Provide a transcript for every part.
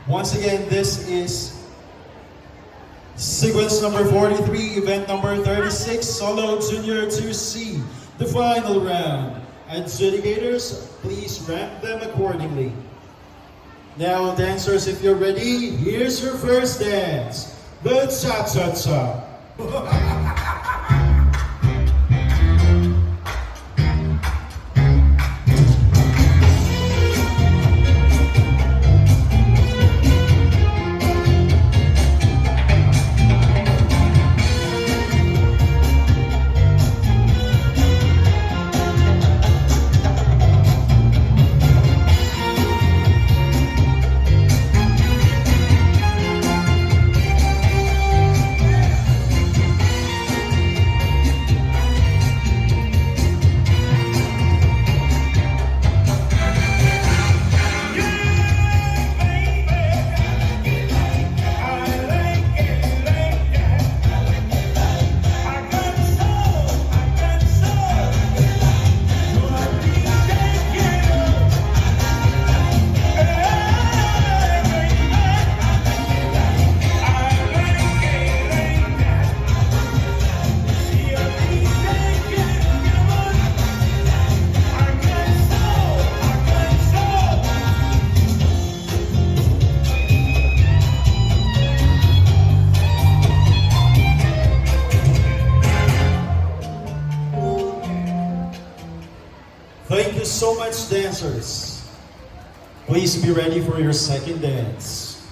Once again, this is sequence number 43, event number 36, Solo Junior 2C, the final round. Adjudicators, please rank them accordingly. Now, dancers, if you're ready, here's your first dance, the Cha-Cha-Cha. Thank you so much, dancers. Please be ready for your second dance.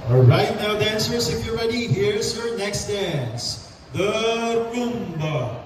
Alright, now dancers, if you're ready, here's your next dance, the Rumba.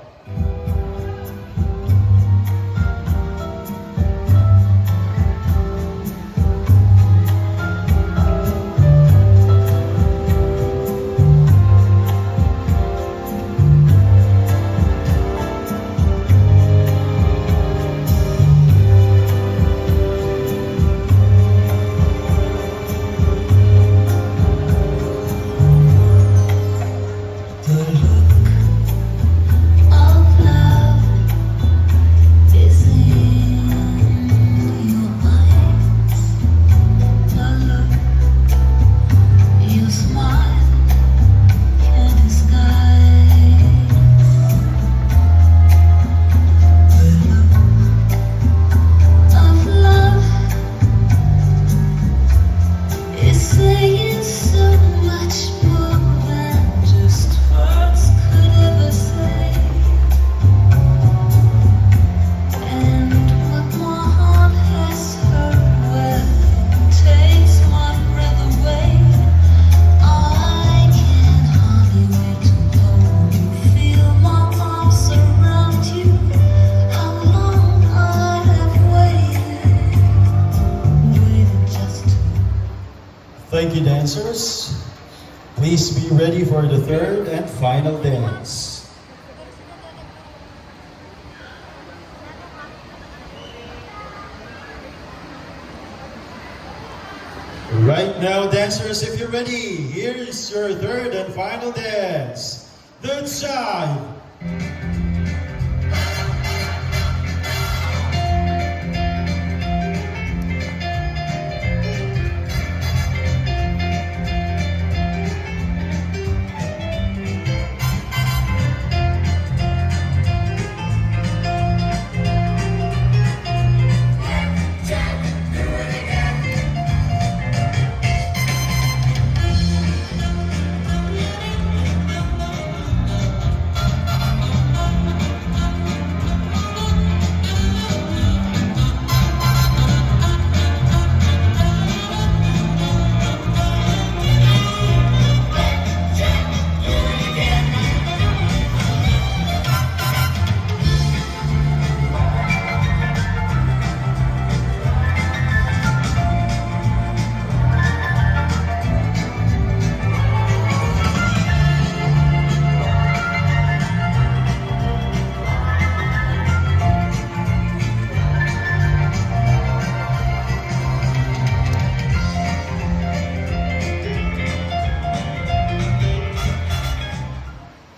Thank you, dancers. Please be ready for the third and final dance. Right now, dancers, if you're ready, here's your third and final dance, the Jive.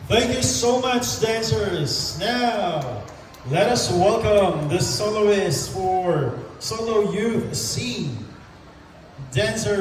Thank you so much, dancers. Now, Let us welcome the soloist for Solo Youth C, dancer